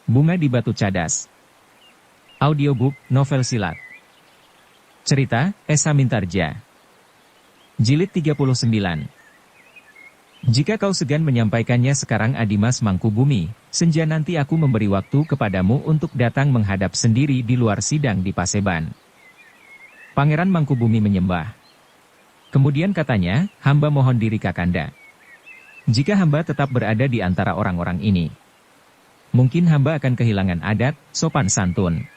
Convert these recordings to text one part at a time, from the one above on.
Bunga di Batu Cadas. Audiobook, novel silat. Cerita, Esa Mintarja. Jilid 39. Jika kau segan menyampaikannya sekarang Adimas Mangkubumi, senja nanti aku memberi waktu kepadamu untuk datang menghadap sendiri di luar sidang di Paseban. Pangeran Mangkubumi menyembah. Kemudian katanya, hamba mohon diri Kakanda. Jika hamba tetap berada di antara orang-orang ini, mungkin hamba akan kehilangan adat, sopan santun.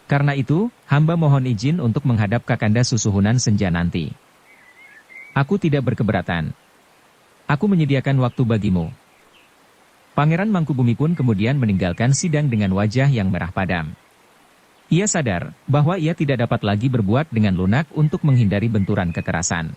Karena itu, hamba mohon izin untuk menghadap Kakanda Susuhunan senja nanti. Aku tidak berkeberatan. Aku menyediakan waktu bagimu. Pangeran Mangkubumi pun kemudian meninggalkan sidang dengan wajah yang merah padam. Ia sadar bahwa ia tidak dapat lagi berbuat dengan lunak untuk menghindari benturan kekerasan.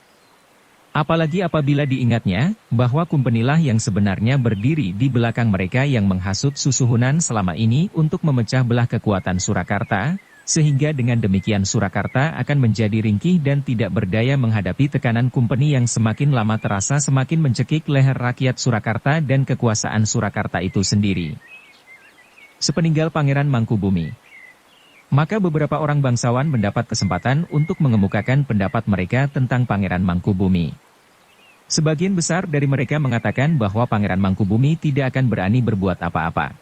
Apalagi apabila diingatnya bahwa kumpenilah yang sebenarnya berdiri di belakang mereka yang menghasut Susuhunan selama ini untuk memecah belah kekuatan Surakarta, sehingga dengan demikian Surakarta akan menjadi ringkih dan tidak berdaya menghadapi tekanan kumpeni yang semakin lama terasa semakin mencekik leher rakyat Surakarta dan kekuasaan Surakarta itu sendiri. Sepeninggal Pangeran Mangkubumi, maka beberapa orang bangsawan mendapat kesempatan untuk mengemukakan pendapat mereka tentang Pangeran Mangkubumi. Sebagian besar dari mereka mengatakan bahwa Pangeran Mangkubumi tidak akan berani berbuat apa-apa.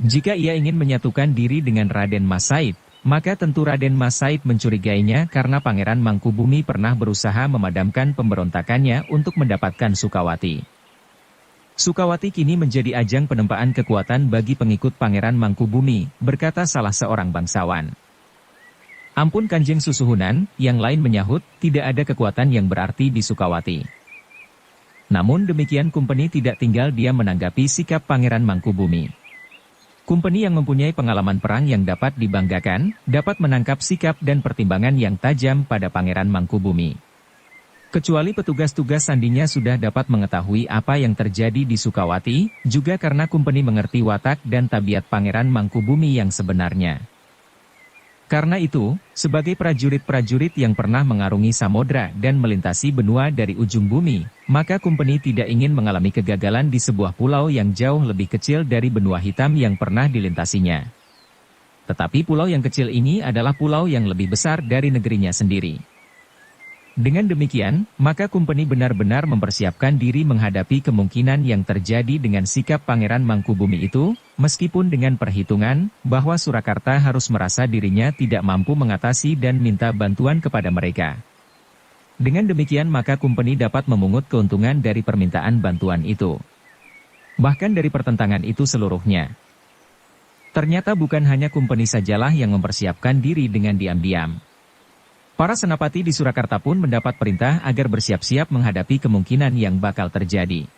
Jika ia ingin menyatukan diri dengan Raden Mas Said, maka tentu Raden Mas Said mencurigainya karena Pangeran Mangkubumi pernah berusaha memadamkan pemberontakannya untuk mendapatkan Sukawati. Sukawati kini menjadi ajang penempaan kekuatan bagi pengikut Pangeran Mangkubumi, berkata salah seorang bangsawan. Ampun Kanjeng Susuhunan, yang lain menyahut, tidak ada kekuatan yang berarti di Sukawati. Namun demikian kumpeni tidak tinggal diam menanggapi sikap Pangeran Mangkubumi. Kumpeni yang mempunyai pengalaman perang yang dapat dibanggakan, dapat menangkap sikap dan pertimbangan yang tajam pada Pangeran Mangkubumi. Kecuali petugas-tugas sandinya sudah dapat mengetahui apa yang terjadi di Sukawati, juga karena kumpeni mengerti watak dan tabiat Pangeran Mangkubumi yang sebenarnya. Karena itu, sebagai prajurit-prajurit yang pernah mengarungi samudra dan melintasi benua dari ujung bumi, maka kumpeni tidak ingin mengalami kegagalan di sebuah pulau yang jauh lebih kecil dari benua hitam yang pernah dilintasinya. Tetapi pulau yang kecil ini adalah pulau yang lebih besar dari negerinya sendiri. Dengan demikian, maka kumpeni benar-benar mempersiapkan diri menghadapi kemungkinan yang terjadi dengan sikap Pangeran Mangkubumi itu, meskipun dengan perhitungan bahwa Surakarta harus merasa dirinya tidak mampu mengatasi dan minta bantuan kepada mereka. Dengan demikian maka kumpeni dapat memungut keuntungan dari permintaan bantuan itu. Bahkan dari pertentangan itu seluruhnya. Ternyata bukan hanya kumpeni sajalah yang mempersiapkan diri dengan diam-diam. Para senapati di Surakarta pun mendapat perintah agar bersiap-siap menghadapi kemungkinan yang bakal terjadi.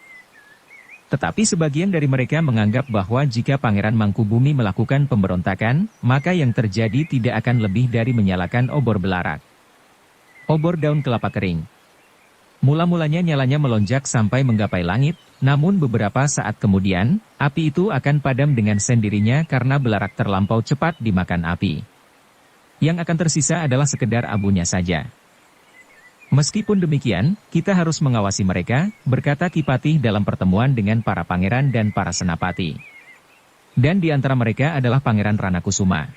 Tetapi sebagian dari mereka menganggap bahwa jika Pangeran Mangkubumi melakukan pemberontakan, maka yang terjadi tidak akan lebih dari menyalakan obor belarak. Obor daun kelapa kering. Mula-mulanya nyalanya melonjak sampai menggapai langit, namun beberapa saat kemudian, api itu akan padam dengan sendirinya karena belarak terlampau cepat dimakan api. Yang akan tersisa adalah sekedar abunya saja. Meskipun demikian, kita harus mengawasi mereka, berkata Ki Patih dalam pertemuan dengan para pangeran dan para senapati. Dan di antara mereka adalah Pangeran Ranakusuma.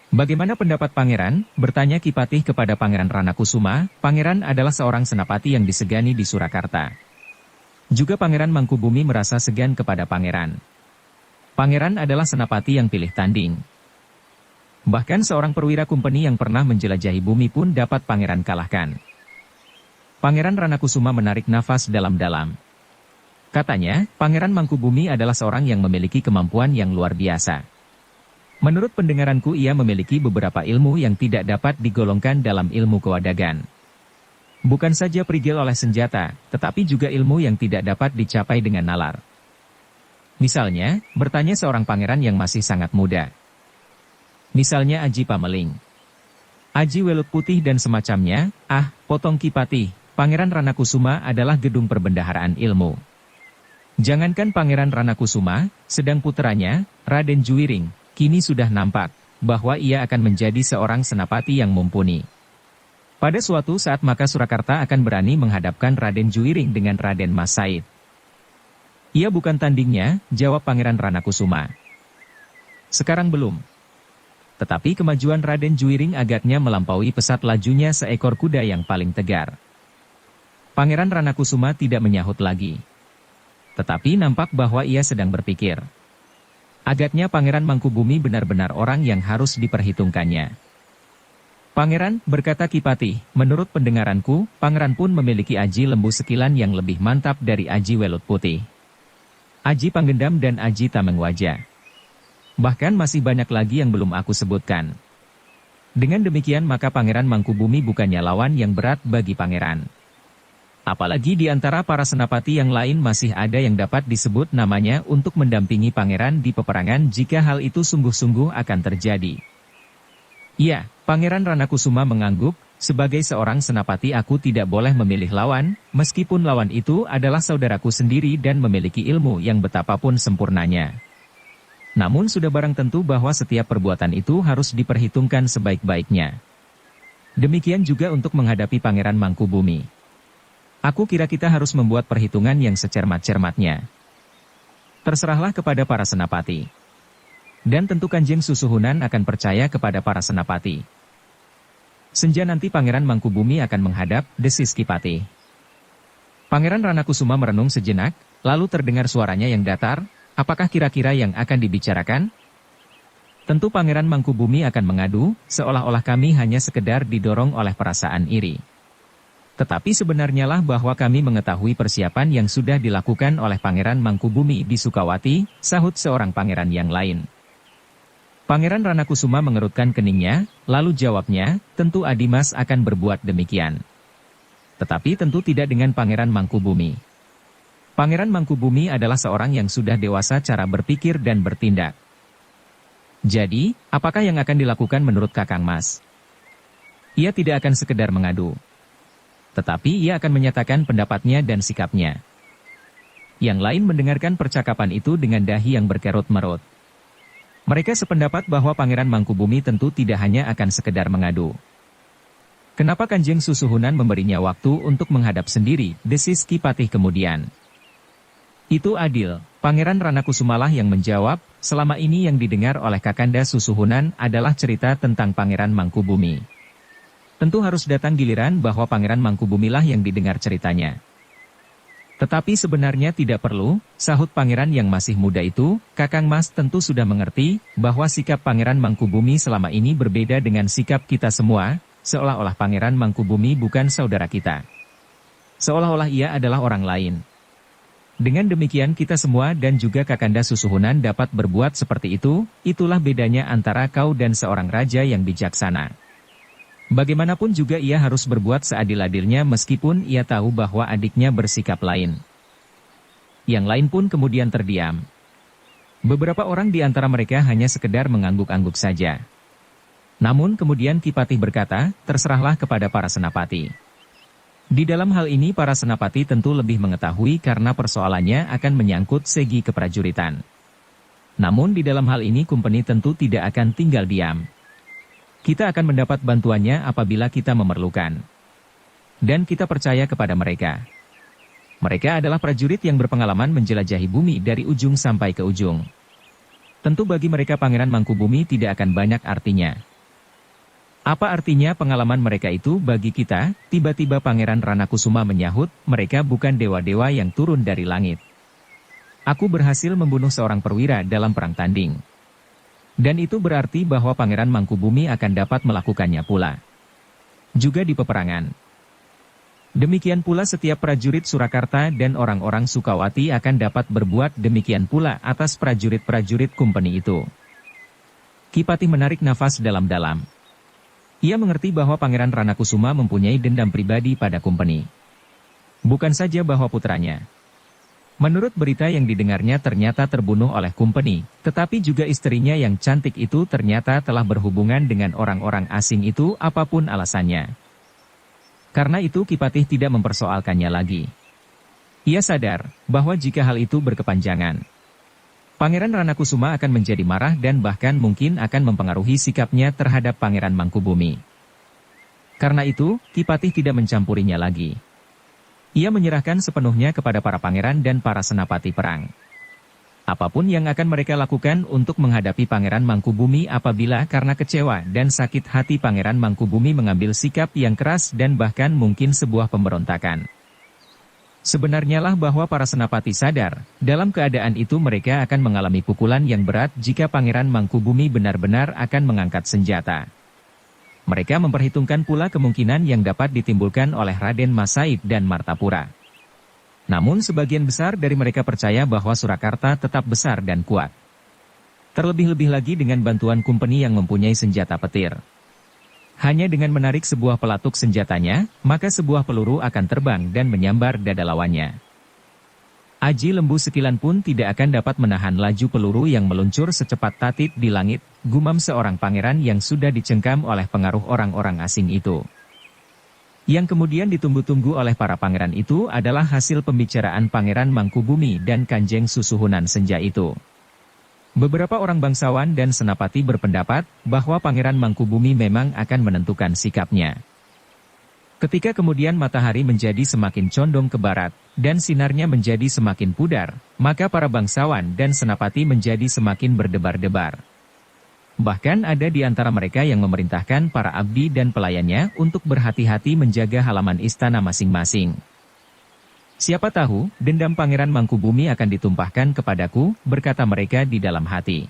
Bagaimana pendapat pangeran? Bertanya Ki Patih kepada Pangeran Ranakusuma. Pangeran adalah seorang senapati yang disegani di Surakarta. Juga Pangeran Mangkubumi merasa segan kepada pangeran. Pangeran adalah senapati yang pilih tanding. Bahkan seorang perwira kumpeni yang pernah menjelajahi bumi pun dapat pangeran kalahkan. Pangeran Ranakusuma menarik nafas dalam-dalam. Katanya, Pangeran Mangkubumi adalah seorang yang memiliki kemampuan yang luar biasa. Menurut pendengaranku ia memiliki beberapa ilmu yang tidak dapat digolongkan dalam ilmu kewadagan. Bukan saja prigel oleh senjata, tetapi juga ilmu yang tidak dapat dicapai dengan nalar. Misalnya, bertanya seorang pangeran yang masih sangat muda. Misalnya Aji Pameling, Aji Welut Putih dan semacamnya. Potong Ki Patih, Pangeran Ranakusuma adalah gedung perbendaharaan ilmu. Jangankan Pangeran Ranakusuma, sedang puteranya, Raden Juwiring, kini sudah nampak bahwa ia akan menjadi seorang senapati yang mumpuni. Pada suatu saat maka Surakarta akan berani menghadapkan Raden Juwiring dengan Raden Mas Said. Ia bukan tandingnya, jawab Pangeran Ranakusuma. Sekarang belum. Tetapi kemajuan Raden Juiring agaknya melampaui pesat lajunya seekor kuda yang paling tegar. Pangeran Ranakusuma tidak menyahut lagi. Tetapi nampak bahwa ia sedang berpikir. Agaknya Pangeran Mangkubumi benar-benar orang yang harus diperhitungkannya. Pangeran, berkata Kipatih, menurut pendengaranku, Pangeran pun memiliki aji lembu sekilan yang lebih mantap dari aji welut putih. Aji Panggendam dan aji Tameng Wajah. Bahkan masih banyak lagi yang belum aku sebutkan. Dengan demikian maka Pangeran Mangkubumi bukannya lawan yang berat bagi Pangeran. Apalagi di antara para senapati yang lain masih ada yang dapat disebut namanya untuk mendampingi Pangeran di peperangan jika hal itu sungguh-sungguh akan terjadi. Iya, Pangeran Ranakusuma mengangguk, sebagai seorang senapati aku tidak boleh memilih lawan, meskipun lawan itu adalah saudaraku sendiri dan memiliki ilmu yang betapapun sempurnanya. Namun sudah barang tentu bahwa setiap perbuatan itu harus diperhitungkan sebaik-baiknya. Demikian juga untuk menghadapi Pangeran Mangkubumi. Aku kira kita harus membuat perhitungan yang secermat-cermatnya. Terserahlah kepada para senapati. Dan tentu Kanjeng Susuhunan akan percaya kepada para senapati. Senja nanti Pangeran Mangkubumi akan menghadap, desis Kipatih. Pangeran Ranakusuma merenung sejenak, lalu terdengar suaranya yang datar. Apakah kira-kira yang akan dibicarakan? Tentu Pangeran Mangkubumi akan mengadu, seolah-olah kami hanya sekedar didorong oleh perasaan iri. Tetapi sebenarnya lah bahwa kami mengetahui persiapan yang sudah dilakukan oleh Pangeran Mangkubumi di Sukawati, sahut seorang pangeran yang lain. Pangeran Ranakusuma mengerutkan keningnya, lalu jawabnya, tentu Adimas akan berbuat demikian. Tetapi tentu tidak dengan Pangeran Mangkubumi. Pangeran Mangkubumi adalah seorang yang sudah dewasa cara berpikir dan bertindak. Jadi, apakah yang akan dilakukan menurut Kakang Mas? Ia tidak akan sekedar mengadu. Tetapi ia akan menyatakan pendapatnya dan sikapnya. Yang lain mendengarkan percakapan itu dengan dahi yang berkerut-merut. Mereka sependapat bahwa Pangeran Mangkubumi tentu tidak hanya akan sekedar mengadu. Kenapa Kanjeng Susuhunan memberinya waktu untuk menghadap sendiri, desis Kipatih kemudian. Itu adil, Pangeran Ranakusumalah yang menjawab, selama ini yang didengar oleh Kakanda Susuhunan adalah cerita tentang Pangeran Mangkubumi. Tentu harus datang giliran bahwa Pangeran Mangkubumilah yang didengar ceritanya. Tetapi sebenarnya tidak perlu, sahut Pangeran yang masih muda itu, Kakang Mas tentu sudah mengerti, bahwa sikap Pangeran Mangkubumi selama ini berbeda dengan sikap kita semua, seolah-olah Pangeran Mangkubumi bukan saudara kita. Seolah-olah ia adalah orang lain. Dengan demikian kita semua dan juga Kakanda Susuhunan dapat berbuat seperti itu, itulah bedanya antara kau dan seorang raja yang bijaksana. Bagaimanapun juga ia harus berbuat seadil-adilnya meskipun ia tahu bahwa adiknya bersikap lain. Yang lain pun kemudian terdiam. Beberapa orang di antara mereka hanya sekedar mengangguk-angguk saja. Namun kemudian Kipatih berkata, terserahlah kepada para senapati. Di dalam hal ini para senapati tentu lebih mengetahui karena persoalannya akan menyangkut segi keprajuritan. Namun di dalam hal ini Kumpeni tentu tidak akan tinggal diam. Kita akan mendapat bantuannya apabila kita memerlukan. Dan kita percaya kepada mereka. Mereka adalah prajurit yang berpengalaman menjelajahi bumi dari ujung sampai ke ujung. Tentu bagi mereka Pangeran Mangkubumi tidak akan banyak artinya. Apa artinya pengalaman mereka itu bagi kita? Tiba-tiba Pangeran Ranakusuma menyahut, mereka bukan dewa-dewa yang turun dari langit. Aku berhasil membunuh seorang perwira dalam perang tanding. Dan itu berarti bahwa Pangeran Mangkubumi akan dapat melakukannya pula. Juga di peperangan. Demikian pula setiap prajurit Surakarta dan orang-orang Sukawati akan dapat berbuat demikian pula atas prajurit-prajurit Kumpeni itu. Kipatih menarik nafas dalam-dalam. Ia mengerti bahwa Pangeran Ranakusuma mempunyai dendam pribadi pada Kumpeni. Bukan saja bahwa putranya. Menurut berita yang didengarnya ternyata terbunuh oleh Kumpeni, tetapi juga istrinya yang cantik itu ternyata telah berhubungan dengan orang-orang asing itu apapun alasannya. Karena itu Kipatih tidak mempersoalkannya lagi. Ia sadar bahwa jika hal itu berkepanjangan, Pangeran Ranakusuma akan menjadi marah dan bahkan mungkin akan mempengaruhi sikapnya terhadap Pangeran Mangkubumi. Karena itu, Kipatih tidak mencampurinya lagi. Ia menyerahkan sepenuhnya kepada para pangeran dan para senapati perang. Apapun yang akan mereka lakukan untuk menghadapi Pangeran Mangkubumi apabila karena kecewa dan sakit hati Pangeran Mangkubumi mengambil sikap yang keras dan bahkan mungkin sebuah pemberontakan. Sebenarnya lah bahwa para senapati sadar, dalam keadaan itu mereka akan mengalami pukulan yang berat jika Pangeran Mangkubumi benar-benar akan mengangkat senjata. Mereka memperhitungkan pula kemungkinan yang dapat ditimbulkan oleh Raden Mas Said dan Martapura. Namun sebagian besar dari mereka percaya bahwa Surakarta tetap besar dan kuat. Terlebih-lebih lagi dengan bantuan kumpeni yang mempunyai senjata petir. Hanya dengan menarik sebuah pelatuk senjatanya, maka sebuah peluru akan terbang dan menyambar dada lawannya. Aji Lembu Sekilan pun tidak akan dapat menahan laju peluru yang meluncur secepat tatit di langit, gumam seorang pangeran yang sudah dicengkam oleh pengaruh orang-orang asing itu. Yang kemudian ditunggu-tunggu oleh para pangeran itu adalah hasil pembicaraan Pangeran Mangkubumi dan Kanjeng Susuhunan Senja itu. Beberapa orang bangsawan dan senapati berpendapat bahwa Pangeran Mangkubumi memang akan menentukan sikapnya. Ketika kemudian matahari menjadi semakin condong ke barat, dan sinarnya menjadi semakin pudar, maka para bangsawan dan senapati menjadi semakin berdebar-debar. Bahkan ada di antara mereka yang memerintahkan para abdi dan pelayannya untuk berhati-hati menjaga halaman istana masing-masing. Siapa tahu, dendam Pangeran Mangkubumi akan ditumpahkan kepadaku, berkata mereka di dalam hati.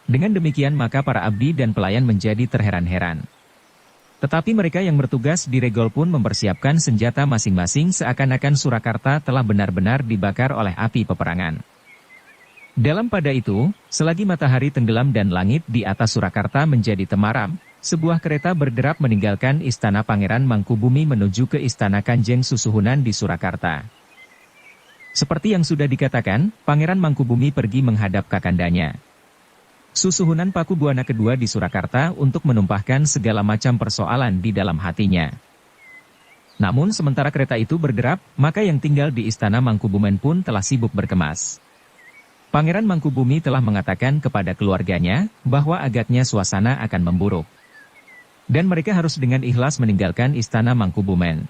Dengan demikian maka para abdi dan pelayan menjadi terheran-heran. Tetapi mereka yang bertugas di Regol pun mempersiapkan senjata masing-masing seakan-akan Surakarta telah benar-benar dibakar oleh api peperangan. Dalam pada itu, selagi matahari tenggelam dan langit di atas Surakarta menjadi temaram, sebuah kereta berderap meninggalkan istana Pangeran Mangkubumi menuju ke istana Kanjeng Susuhunan di Surakarta. Seperti yang sudah dikatakan, Pangeran Mangkubumi pergi menghadap kakandanya. Susuhunan Pakubuwana kedua di Surakarta untuk menumpahkan segala macam persoalan di dalam hatinya. Namun sementara kereta itu berderap, maka yang tinggal di istana Mangkubumen pun telah sibuk berkemas. Pangeran Mangkubumi telah mengatakan kepada keluarganya bahwa agaknya suasana akan memburuk. Dan mereka harus dengan ikhlas meninggalkan istana Mangkubumen.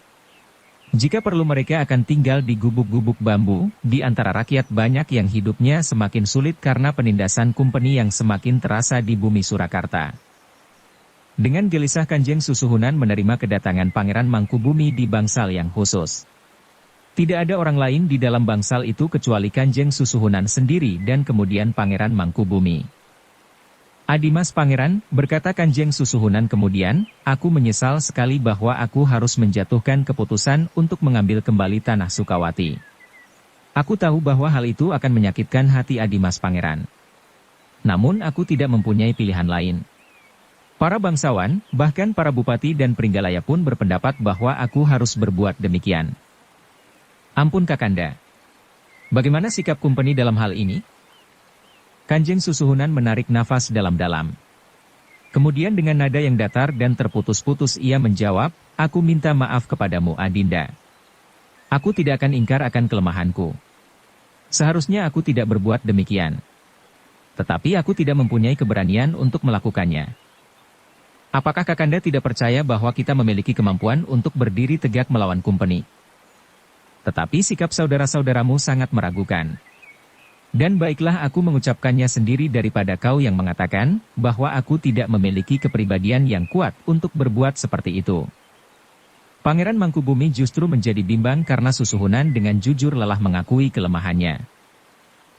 Jika perlu mereka akan tinggal di gubuk-gubuk bambu, di antara rakyat banyak yang hidupnya semakin sulit karena penindasan kumpeni yang semakin terasa di bumi Surakarta. Dengan gelisah Kanjeng Susuhunan menerima kedatangan Pangeran Mangkubumi di bangsal yang khusus. Tidak ada orang lain di dalam bangsal itu kecuali Kanjeng Susuhunan sendiri dan kemudian Pangeran Mangkubumi. Adimas Pangeran, berkata Kanjeng Susuhunan kemudian, aku menyesal sekali bahwa aku harus menjatuhkan keputusan untuk mengambil kembali tanah Sukawati. Aku tahu bahwa hal itu akan menyakitkan hati Adimas Pangeran. Namun aku tidak mempunyai pilihan lain. Para bangsawan, bahkan para bupati dan pringgalaya pun berpendapat bahwa aku harus berbuat demikian. Ampun Kakanda. Bagaimana sikap kumpeni dalam hal ini? Kanjeng Susuhunan menarik nafas dalam-dalam. Kemudian dengan nada yang datar dan terputus-putus ia menjawab, aku minta maaf kepadamu Adinda. Aku tidak akan ingkar akan kelemahanku. Seharusnya aku tidak berbuat demikian. Tetapi aku tidak mempunyai keberanian untuk melakukannya. Apakah Kakanda tidak percaya bahwa kita memiliki kemampuan untuk berdiri tegak melawan kumpeni? Tetapi sikap saudara-saudaramu sangat meragukan. Dan baiklah aku mengucapkannya sendiri daripada kau yang mengatakan, bahwa aku tidak memiliki kepribadian yang kuat untuk berbuat seperti itu. Pangeran Mangkubumi justru menjadi bimbang karena Susuhunan dengan jujur lelah mengakui kelemahannya.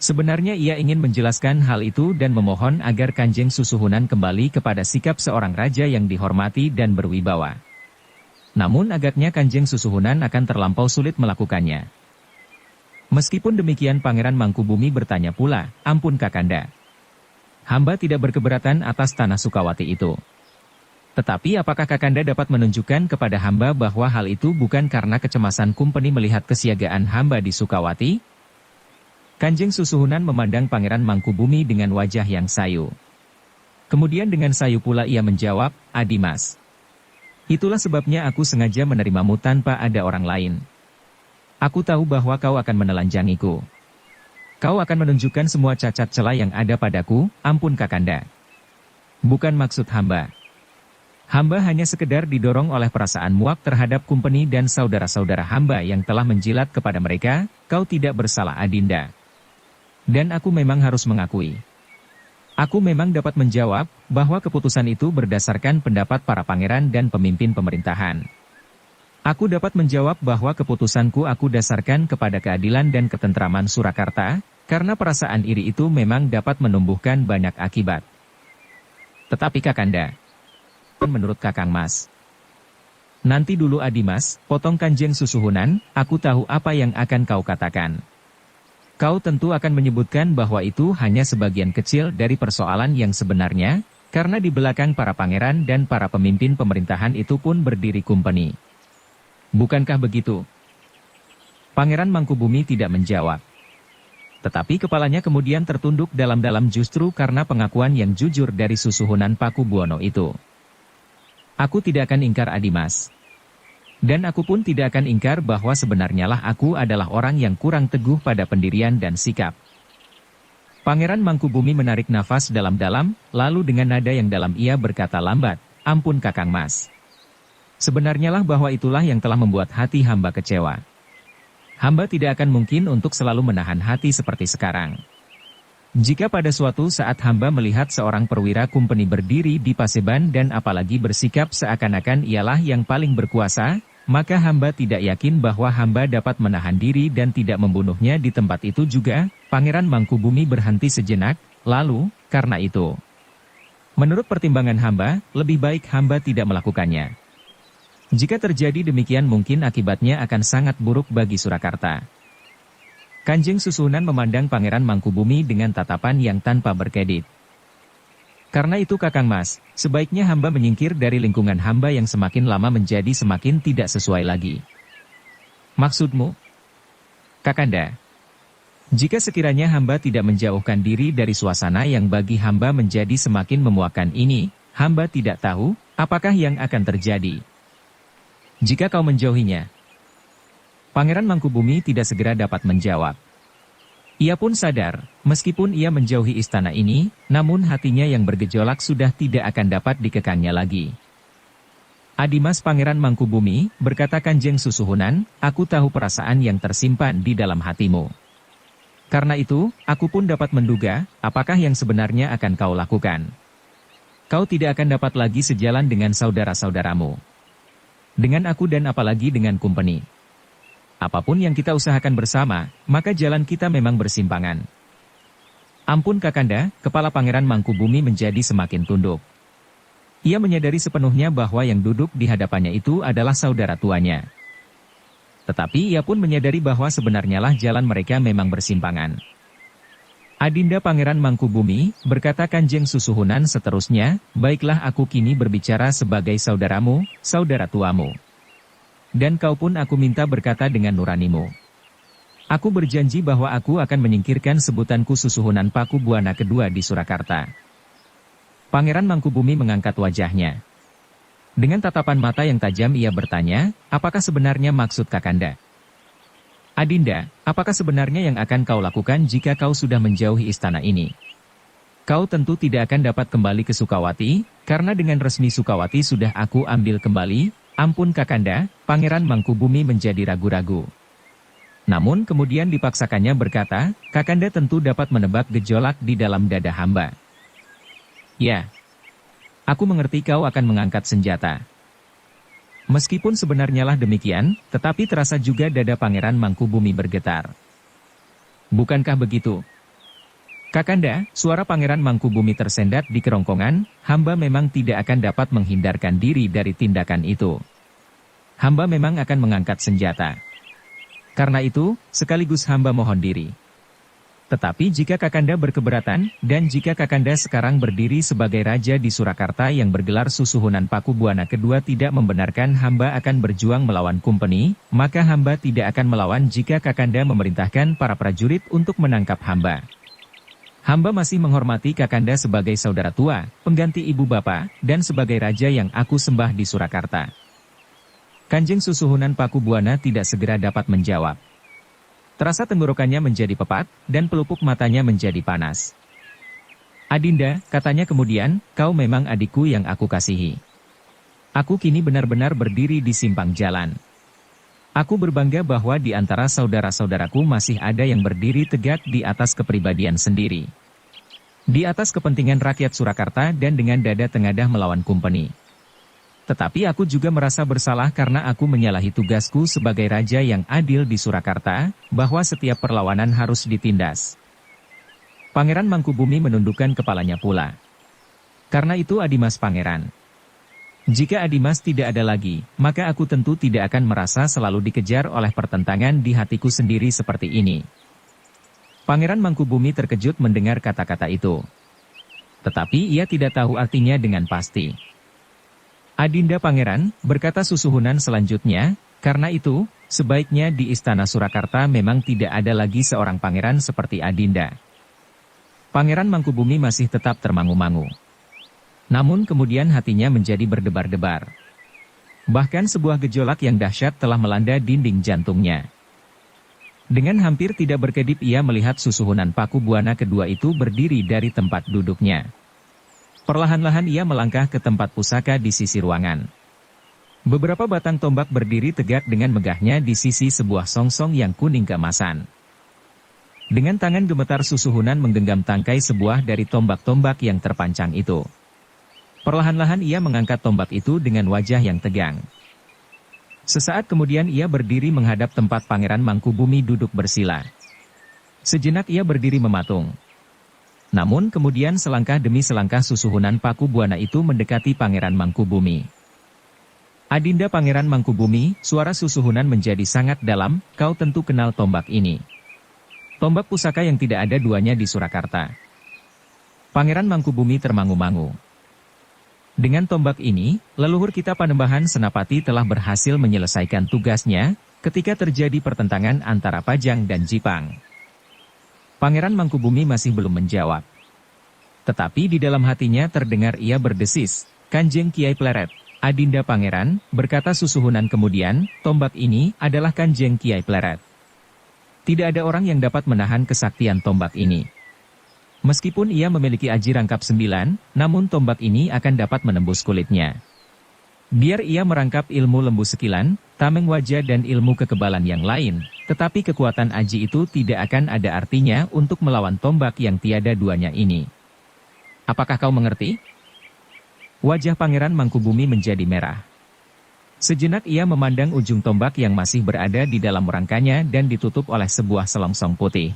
Sebenarnya ia ingin menjelaskan hal itu dan memohon agar Kanjeng Susuhunan kembali kepada sikap seorang raja yang dihormati dan berwibawa. Namun agaknya Kanjeng Susuhunan akan terlampau sulit melakukannya. Meskipun demikian Pangeran Mangkubumi bertanya pula, ampun Kakanda. Hamba tidak berkeberatan atas tanah Sukawati itu. Tetapi apakah Kakanda dapat menunjukkan kepada hamba bahwa hal itu bukan karena kecemasan kumpeni melihat kesiagaan hamba di Sukawati? Kanjeng Susuhunan memandang Pangeran Mangkubumi dengan wajah yang sayu. Kemudian dengan sayu pula ia menjawab, Adimas. Itulah sebabnya aku sengaja menerimamu tanpa ada orang lain. Aku tahu bahwa kau akan menelanjangiku. Kau akan menunjukkan semua cacat celah yang ada padaku, ampun Kakanda. Bukan maksud hamba. Hamba hanya sekedar didorong oleh perasaan muak terhadap kumpeni dan saudara-saudara hamba yang telah menjilat kepada mereka, kau tidak bersalah Adinda. Dan aku memang harus mengakui. Aku memang dapat menjawab bahwa keputusan itu berdasarkan pendapat para pangeran dan pemimpin pemerintahan. Aku dapat menjawab bahwa keputusanku aku dasarkan kepada keadilan dan ketentraman Surakarta, karena perasaan iri itu memang dapat menumbuhkan banyak akibat. Tetapi Kakanda, menurut Kakang Mas, nanti dulu Adimas, potong Kanjeng Susuhunan, aku tahu apa yang akan kau katakan. Kau tentu akan menyebutkan bahwa itu hanya sebagian kecil dari persoalan yang sebenarnya, karena di belakang para pangeran dan para pemimpin pemerintahan itu pun berdiri kumpeni. Bukankah begitu? Pangeran Mangkubumi tidak menjawab. Tetapi kepalanya kemudian tertunduk dalam-dalam justru karena pengakuan yang jujur dari Susuhunan Pakubuwono itu. Aku tidak akan ingkar Adimas. Dan aku pun tidak akan ingkar bahwa sebenarnya lah aku adalah orang yang kurang teguh pada pendirian dan sikap. Pangeran Mangkubumi menarik nafas dalam-dalam, lalu dengan nada yang dalam ia berkata lambat, ampun Kakang Mas. Sebenarnya lah bahwa itulah yang telah membuat hati hamba kecewa. Hamba tidak akan mungkin untuk selalu menahan hati seperti sekarang. Jika pada suatu saat hamba melihat seorang perwira kumpeni berdiri di Paseban dan apalagi bersikap seakan-akan ialah yang paling berkuasa, maka hamba tidak yakin bahwa hamba dapat menahan diri dan tidak membunuhnya di tempat itu juga. Pangeran Mangkubumi berhenti sejenak, lalu, karena itu, menurut pertimbangan hamba, lebih baik hamba tidak melakukannya. Jika terjadi demikian mungkin akibatnya akan sangat buruk bagi Surakarta. Kanjeng Susuhunan memandang Pangeran Mangkubumi dengan tatapan yang tanpa berkedip. Karena itu Kakang Mas, sebaiknya hamba menyingkir dari lingkungan hamba yang semakin lama menjadi semakin tidak sesuai lagi. Maksudmu? Kakanda, jika sekiranya hamba tidak menjauhkan diri dari suasana yang bagi hamba menjadi semakin memuakkan ini, hamba tidak tahu apakah yang akan terjadi. Jika kau menjauhinya. Pangeran Mangkubumi tidak segera dapat menjawab. Ia pun sadar, meskipun ia menjauhi istana ini, namun hatinya yang bergejolak sudah tidak akan dapat dikekangnya lagi. Adimas Pangeran Mangkubumi, berkata Kanjeng Susuhunan, aku tahu perasaan yang tersimpan di dalam hatimu. Karena itu, aku pun dapat menduga, apakah yang sebenarnya akan kau lakukan. Kau tidak akan dapat lagi sejalan dengan saudara-saudaramu. Dengan aku dan apalagi dengan kumpeni. Apapun yang kita usahakan bersama, maka jalan kita memang bersimpangan. Ampun Kakanda, kepala Pangeran Mangkubumi menjadi semakin tunduk. Ia menyadari sepenuhnya bahwa yang duduk di hadapannya itu adalah saudara tuanya. Tetapi ia pun menyadari bahwa sebenarnya lah jalan mereka memang bersimpangan. Adinda Pangeran Mangkubumi, berkata Kanjeng Susuhunan seterusnya, baiklah aku kini berbicara sebagai saudaramu, saudara tuamu. Dan kau pun aku minta berkata dengan nuranimu. Aku berjanji bahwa aku akan menyingkirkan sebutanku Susuhunan Pakubuwana kedua di Surakarta. Pangeran Mangkubumi mengangkat wajahnya. Dengan tatapan mata yang tajam ia bertanya, apakah sebenarnya maksud Kakanda? Adinda, apakah sebenarnya yang akan kau lakukan jika kau sudah menjauhi istana ini? Kau tentu tidak akan dapat kembali ke Sukawati, karena dengan resmi Sukawati sudah aku ambil kembali. Ampun Kakanda, Pangeran Mangkubumi menjadi ragu-ragu. Namun kemudian dipaksakannya berkata, Kakanda tentu dapat menebak gejolak di dalam dada hamba. Ya, aku mengerti kau akan mengangkat senjata. Meskipun sebenarnya lah demikian, tetapi terasa juga dada Pangeran Mangkubumi bergetar. Bukankah begitu? Kakanda, suara Pangeran Mangkubumi tersendat di kerongkongan, hamba memang tidak akan dapat menghindarkan diri dari tindakan itu. Hamba memang akan mengangkat senjata. Karena itu, sekaligus hamba mohon diri. Tetapi jika Kakanda berkeberatan, dan jika Kakanda sekarang berdiri sebagai raja di Surakarta yang bergelar Susuhunan Pakubuwana kedua tidak membenarkan hamba akan berjuang melawan kumpeni, maka hamba tidak akan melawan jika Kakanda memerintahkan para prajurit untuk menangkap hamba. Hamba masih menghormati Kakanda sebagai saudara tua, pengganti ibu bapa, dan sebagai raja yang aku sembah di Surakarta. Kanjeng Susuhunan Pakubuwana tidak segera dapat menjawab. Terasa tenggorokannya menjadi pepat, dan pelupuk matanya menjadi panas. Adinda, katanya kemudian, kau memang adikku yang aku kasihi. Aku kini benar-benar berdiri di simpang jalan. Aku berbangga bahwa di antara saudara-saudaraku masih ada yang berdiri tegak di atas kepribadian sendiri. Di atas kepentingan rakyat Surakarta dan dengan dada tengadah melawan kumpeni. Tetapi aku juga merasa bersalah karena aku menyalahi tugasku sebagai raja yang adil di Surakarta, bahwa setiap perlawanan harus ditindas. Pangeran Mangkubumi menundukkan kepalanya pula. Karena itu Adimas Pangeran. Jika Adimas tidak ada lagi, maka aku tentu tidak akan merasa selalu dikejar oleh pertentangan di hatiku sendiri seperti ini. Pangeran Mangkubumi terkejut mendengar kata-kata itu. Tetapi ia tidak tahu artinya dengan pasti. Adinda Pangeran, berkata Susuhunan selanjutnya, karena itu, sebaiknya di Istana Surakarta memang tidak ada lagi seorang pangeran seperti Adinda. Pangeran Mangkubumi masih tetap termangu-mangu. Namun kemudian hatinya menjadi berdebar-debar. Bahkan sebuah gejolak yang dahsyat telah melanda dinding jantungnya. Dengan hampir tidak berkedip ia melihat Susuhunan Paku Buana kedua itu berdiri dari tempat duduknya. Perlahan-lahan ia melangkah ke tempat pusaka di sisi ruangan. Beberapa batang tombak berdiri tegak dengan megahnya di sisi sebuah songsong yang kuning keemasan. Dengan tangan gemetar Susuhunan menggenggam tangkai sebuah dari tombak-tombak yang terpancang itu. Perlahan-lahan ia mengangkat tombak itu dengan wajah yang tegang. Sesaat kemudian ia berdiri menghadap tempat Pangeran Mangkubumi duduk bersila. Sejenak ia berdiri mematung. Namun kemudian selangkah demi selangkah Susuhunan Paku Buana itu mendekati Pangeran Mangkubumi. Adinda Pangeran Mangkubumi, suara Susuhunan menjadi sangat dalam, kau tentu kenal tombak ini. Tombak pusaka yang tidak ada duanya di Surakarta. Pangeran Mangkubumi termangu-mangu. Dengan tombak ini, leluhur kita Panembahan Senapati telah berhasil menyelesaikan tugasnya, ketika terjadi pertentangan antara Pajang dan Jipang. Pangeran Mangkubumi masih belum menjawab. Tetapi di dalam hatinya terdengar ia berdesis, Kanjeng Kiai Pleret, Adinda Pangeran, berkata Susuhunan kemudian, tombak ini adalah Kanjeng Kiai Pleret. Tidak ada orang yang dapat menahan kesaktian tombak ini. Meskipun ia memiliki aji rangkap 9, namun tombak ini akan dapat menembus kulitnya. Biar ia merangkap ilmu lembu sekilan, tameng wajah dan ilmu kekebalan yang lain, tetapi kekuatan aji itu tidak akan ada artinya untuk melawan tombak yang tiada duanya ini. Apakah kau mengerti? Wajah Pangeran Mangkubumi menjadi merah. Sejenak ia memandang ujung tombak yang masih berada di dalam rangkanya dan ditutup oleh sebuah selongsong putih.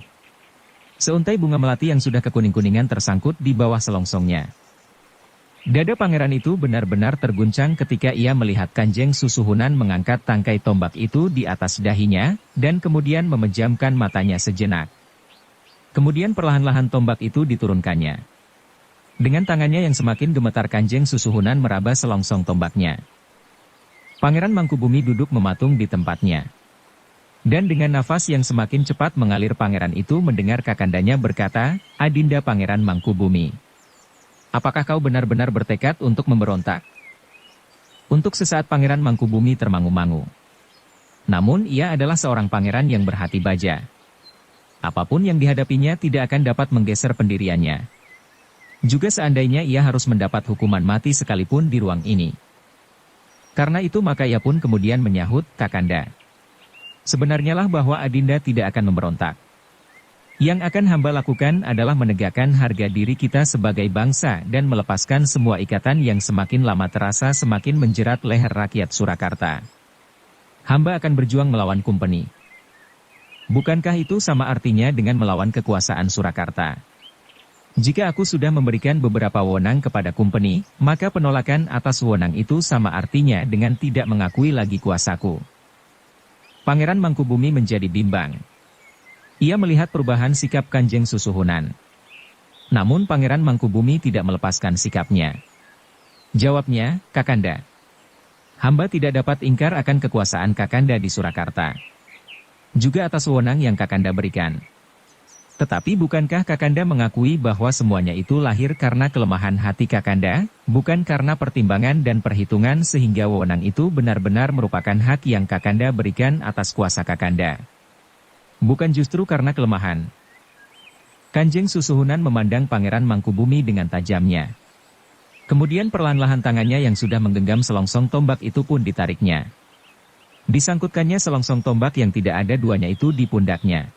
Seuntai bunga melati yang sudah kekuning-kuningan tersangkut di bawah selongsongnya. Dada pangeran itu benar-benar terguncang ketika ia melihat Kanjeng Susuhunan mengangkat tangkai tombak itu di atas dahinya, dan kemudian memejamkan matanya sejenak. Kemudian perlahan-lahan tombak itu diturunkannya. Dengan tangannya yang semakin gemetar Kanjeng Susuhunan meraba selongsong tombaknya. Pangeran Mangkubumi duduk mematung di tempatnya. Dan dengan nafas yang semakin cepat mengalir pangeran itu mendengar kakandanya berkata, Adinda Pangeran Mangkubumi. Apakah kau benar-benar bertekad untuk memberontak? Untuk sesaat Pangeran Mangkubumi termangu-mangu. Namun ia adalah seorang pangeran yang berhati baja. Apapun yang dihadapinya tidak akan dapat menggeser pendiriannya. Juga seandainya ia harus mendapat hukuman mati sekalipun di ruang ini. Karena itu maka ia pun kemudian menyahut, Kakanda. Sebenarnya lah bahwa Adinda tidak akan memberontak. Yang akan hamba lakukan adalah menegakkan harga diri kita sebagai bangsa dan melepaskan semua ikatan yang semakin lama terasa semakin menjerat leher rakyat Surakarta. Hamba akan berjuang melawan kumpeni. Bukankah itu sama artinya dengan melawan kekuasaan Surakarta? Jika aku sudah memberikan beberapa wewenang kepada kumpeni, maka penolakan atas wewenang itu sama artinya dengan tidak mengakui lagi kuasaku. Pangeran Mangkubumi menjadi bimbang. Ia melihat perubahan sikap Kanjeng Susuhunan. Namun Pangeran Mangkubumi tidak melepaskan sikapnya. Jawabnya, Kakanda. Hamba tidak dapat ingkar akan kekuasaan Kakanda di Surakarta. Juga atas wewenang yang Kakanda berikan. Tetapi bukankah Kakanda mengakui bahwa semuanya itu lahir karena kelemahan hati Kakanda, bukan karena pertimbangan dan perhitungan sehingga wewenang itu benar-benar merupakan hak yang Kakanda berikan atas kuasa Kakanda? Bukan justru karena kelemahan. Kanjeng Susuhunan memandang Pangeran Mangkubumi dengan tajamnya. Kemudian perlahan-lahan tangannya yang sudah menggenggam selongsong tombak itu pun ditariknya. Disangkutkannya selongsong tombak yang tidak ada duanya itu di pundaknya.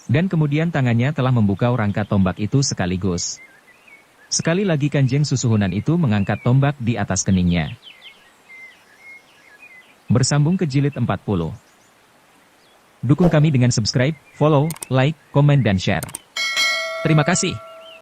Dan kemudian tangannya telah membuka rangka tombak itu sekaligus. Sekali lagi Kanjeng Susuhunan itu mengangkat tombak di atas keningnya. Bersambung ke jilid 40. Dukung kami dengan subscribe, follow, like, komen dan share. Terima kasih.